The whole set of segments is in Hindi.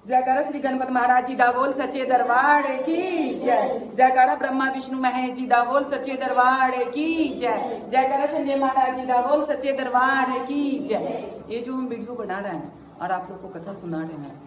जयकारा श्री गणपति महाराज जी दावोल सच्चे दरबार की जय। जयकारा ब्रह्मा विष्णु महेश जी दावोल सच्चे दरबार की जय। जयकारा संजय महाराज जी दावोल सच्चे दरबार की जय। ये जो हम वीडियो बना रहे हैं और आप लोग को कथा सुना रहे हैं,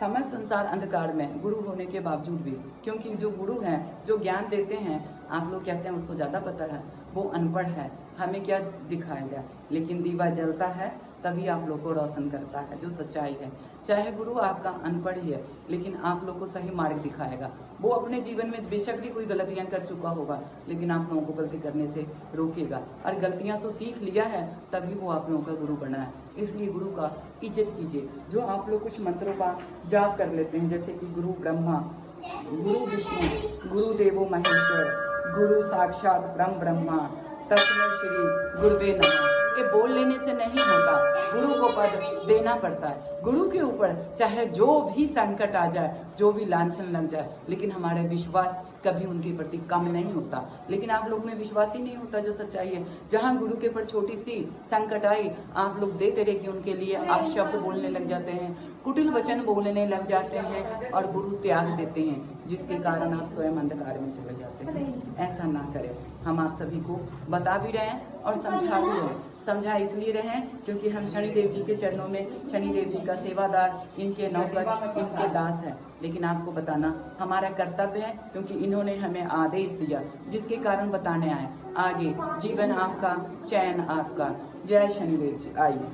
समस्त संसार अंधकार में गुरु होने के बावजूद भी, क्योंकि जो गुरु हैं जो ज्ञान देते हैं, आप लोग कहते हैं उसको ज़्यादा पता है, वो अनपढ़ है, हमें क्या दिखाएगा। लेकिन दीवा जलता है तभी आप लोग को रोशन करता है जो सच्चाई है। चाहे गुरु आपका अनपढ़ ही है, लेकिन आप लोग को सही मार्ग दिखाएगा। वो अपने जीवन में बेशक भी कोई गलतियां कर चुका होगा, लेकिन आप लोगों को गलती करने से रोकेगा, और गलतियां से सीख लिया है तभी वो आप लोगों का गुरु बना है। इसलिए गुरु का इज्जत कीजिए। जो आप लोग कुछ मंत्रों का जाप कर लेते हैं, जैसे कि गुरु ब्रह्मा, गुरु विष्णु, गुरु देवो महेश्वर, गुरु साक्षात परम ब्रह्मा, तस्मै श्री गुरुवे नमः, ये बोल लेने से नहीं होता, गुरु को पद देना पड़ता है। गुरु के ऊपर चाहे जो भी संकट आ जाए, जो भी लांछन लग जाए, लेकिन हमारे विश्वास कभी उनके प्रति कम नहीं होता। लेकिन आप लोग में विश्वास ही नहीं होता जो सच्चाई है। जहाँ गुरु के ऊपर छोटी सी संकट आई, आप लोग देते रहे कि उनके लिए आप शब्द बोलने लग जाते हैं, कुटिल वचन बोलने लग जाते हैं और गुरु त्याग देते हैं, जिसके कारण आप स्वयं अंधकार में चले जाते हैं। ऐसा ना करें। हम आप सभी को बता भी रहे हैं और समझा भी रहे हैं। समझा इसलिए रहे क्योंकि हम शनिदेव जी के चरणों में, शनिदेव जी का सेवादार, इनके नौकर, इनके दास हैं। लेकिन आपको बताना हमारा कर्तव्य है, क्योंकि इन्होंने हमें आदेश दिया, जिसके कारण बताने आए। आगे जीवन आपका, चैन आपका। जय शनिदेव जी। आइए,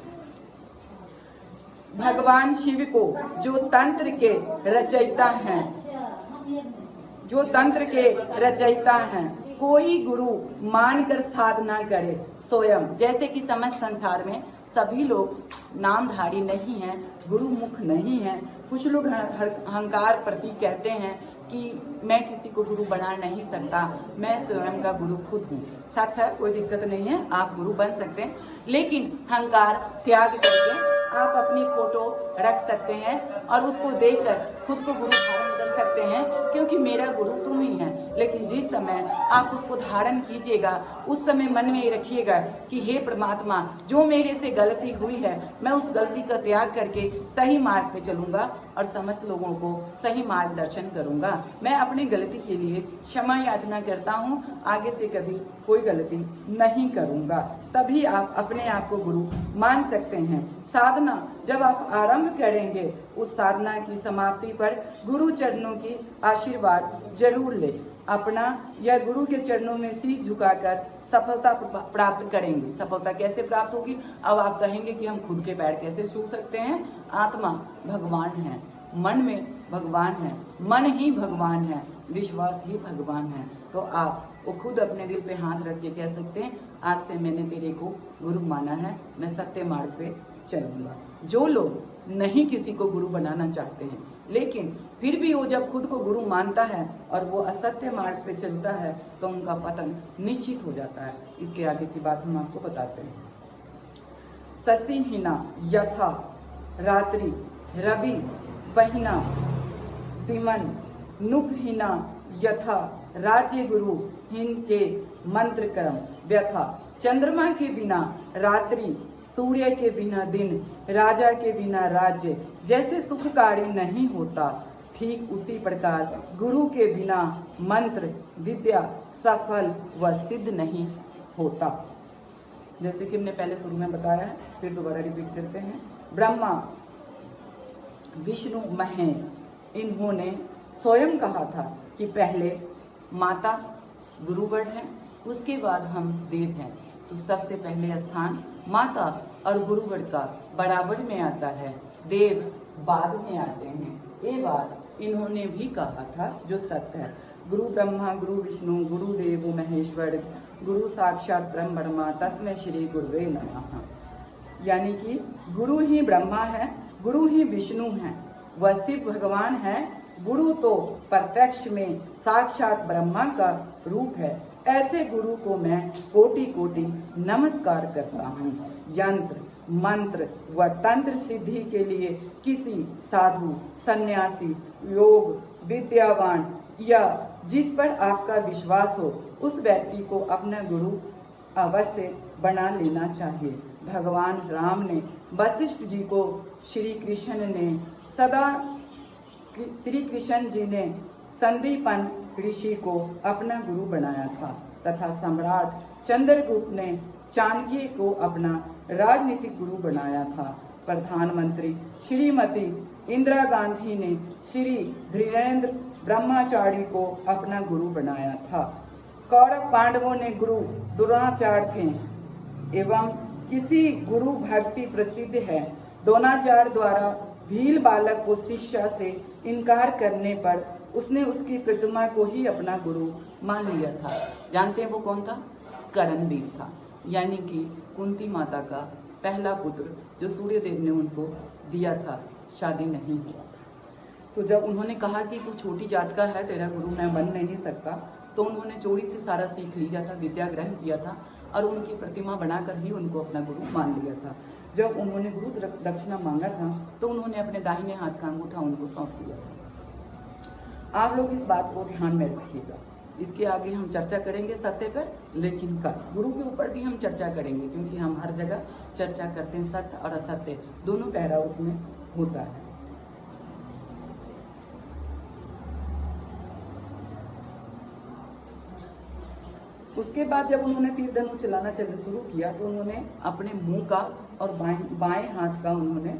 भगवान शिव को जो तंत्र के रचयिता हैं, जो तंत्र के रचयिता हैं, कोई गुरु मानकर साधना करे स्वयं। जैसे कि समस्त संसार में सभी लोग नामधारी नहीं हैं, गुरु मुख नहीं हैं। कुछ लोग अहंकार प्रति कहते हैं कि मैं किसी को गुरु बना नहीं सकता, मैं स्वयं का गुरु खुद हूँ। सच है, कोई दिक्कत नहीं है, आप गुरु बन सकते हैं। लेकिन अहंकार त्याग करके आप अपनी फोटो रख सकते हैं और उसको देखकर खुद को गुरु धारण कर सकते हैं, क्योंकि मेरा गुरु तुम ही है। लेकिन जिस समय आप उसको धारण कीजिएगा, उस समय मन में रखिएगा कि हे परमात्मा, जो मेरे से गलती हुई है, मैं उस गलती का त्याग करके सही मार्ग पे चलूंगा और समस्त लोगों को सही मार्गदर्शन करूंगा। मैं अपनी गलती के लिए क्षमा याचना करता हूँ, आगे से कभी कोई गलती नहीं करूंगा। तभी आप अपने आप को गुरु मान सकते हैं। साधना जब आप आरंभ करेंगे, उस साधना की समाप्ति पर गुरु चरणों की आशीर्वाद जरूर ले। अपना या गुरु के चरणों में शीश झुकाकर सफलता प्राप्त करेंगे। सफलता कैसे प्राप्त होगी? अब आप कहेंगे कि हम खुद के पैर कैसे छू सकते हैं? आत्मा भगवान है, मन में भगवान है, मन ही भगवान है, विश्वास ही भगवान है। तो आप वो खुद अपने दिल पे हाथ रख के कह सकते हैं, आज से मैंने तेरे को गुरु माना है, मैं सत्य मार्ग पे चलूंगा। जो लोग नहीं किसी को गुरु बनाना चाहते हैं, लेकिन फिर भी वो जब खुद को गुरु मानता है और वो असत्य मार्ग पे चलता है, तो उनका पतन निश्चित हो जाता है। इसके आगे की बात हम आपको बताते हैं। शशिहीना यथा रात्रि रवि बहिना दिमन नुपहीना यथा राज्य गुरु हिंचे मंत्र कर्म व्यथा। चंद्रमा के बिना रात्रि, सूर्य के बिना दिन, राजा के बिना राज्य जैसे सुखकारी नहीं होता, ठीक उसी प्रकार गुरु के बिना मंत्र विद्या सफल व सिद्ध नहीं होता। जैसे कि हमने पहले शुरू में बताया है, फिर दोबारा रिपीट करते हैं। ब्रह्मा विष्णु महेश, इन्होंने स्वयं कहा था कि पहले माता गुरुवर है, उसके बाद हम देव हैं। तो सबसे पहले स्थान माता और गुरुवर का बराबर में आता है, देव बाद में आते हैं। ये बात इन्होंने भी कहा था जो सत्य है। गुरु ब्रह्मा गुरु विष्णु गुरु देव महेश्वर, गुरु साक्षात परम ब्रह्मा, तस्मै श्री गुरुवे नमः। यानी कि गुरु ही ब्रह्मा है, गुरु ही विष्णु है, वह शिव भगवान है। गुरु तो प्रत्यक्ष में साक्षात ब्रह्मा का रूप है। ऐसे गुरु को मैं कोटि कोटि नमस्कार करता हूँ। यंत्र मंत्र व तंत्र सिद्धि के लिए किसी साधु, सन्यासी, योग विद्यावान या जिस पर आपका विश्वास हो, उस व्यक्ति को अपना गुरु अवश्य बना लेना चाहिए। भगवान राम ने वशिष्ठ जी को श्री कृष्ण ने सदा श्री कृष्ण जी ने संदीपन ऋषि को अपना गुरु बनाया था तथा सम्राट चंद्रगुप्त ने चाणक्य को अपना राजनीतिक गुरु बनाया था। प्रधानमंत्री श्रीमती इंदिरा गांधी ने श्री धीरेन्द्र ब्रह्मचारी को अपना गुरु बनाया था। कौरव पांडवों ने गुरु द्रोणाचार्य थे एवं किसी गुरु भक्ति प्रसिद्ध है। द्रोणाचार्य द्वारा भील बालक को शिक्षा से इनकार करने पर उसने उसकी प्रतिमा को ही अपना गुरु मान लिया था। जानते हैं वो कौन था? करणवीर था, यानी कि कुंती माता का पहला पुत्र जो सूर्यदेव ने उनको दिया था, शादी नहीं हुआ था। तो जब उन्होंने कहा कि तू छोटी जात का है, तेरा गुरु मैं बन नहीं सकता, तो उन्होंने चोरी से सारा सीख लिया था, विद्या ग्रहण किया था और उनकी प्रतिमा बनाकर ही उनको अपना गुरु मान लिया था। जब उन्होंने गुरु दक्षिणा मांगा था तो उन्होंने अपने दाहिने हाथ का अंगूठा उनको सौंप दिया था। आप लोग इस बात को ध्यान में रखिएगा। इसके आगे हम चर्चा करेंगे सत्य पर, लेकिन कल गुरु के ऊपर भी हम चर्चा करेंगे, क्योंकि हम हर जगह चर्चा करते हैं। सत्य और असत्य दोनों पहरा उसमें होता है। उसके बाद जब उन्होंने तीर धनुष चलाना शुरू किया तो उन्होंने अपने मुंह का और बाएं हाथ का उन्होंने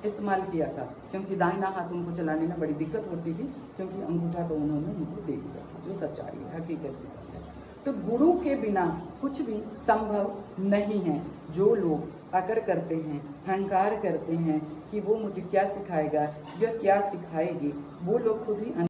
इस्तेमाल किया था, क्योंकि दाहिना हाथ उनको चलाने में बड़ी दिक्कत होती थी, क्योंकि अंगूठा तो उन्होंने उनको दे दिया था, जो सच्चाई है, हकीकत है। तो गुरु के बिना कुछ भी संभव नहीं है। जो लोग अकर करते हैं, अहंकार करते हैं कि वो मुझे क्या सिखाएगा या क्या सिखाएगी, वो लोग खुद ही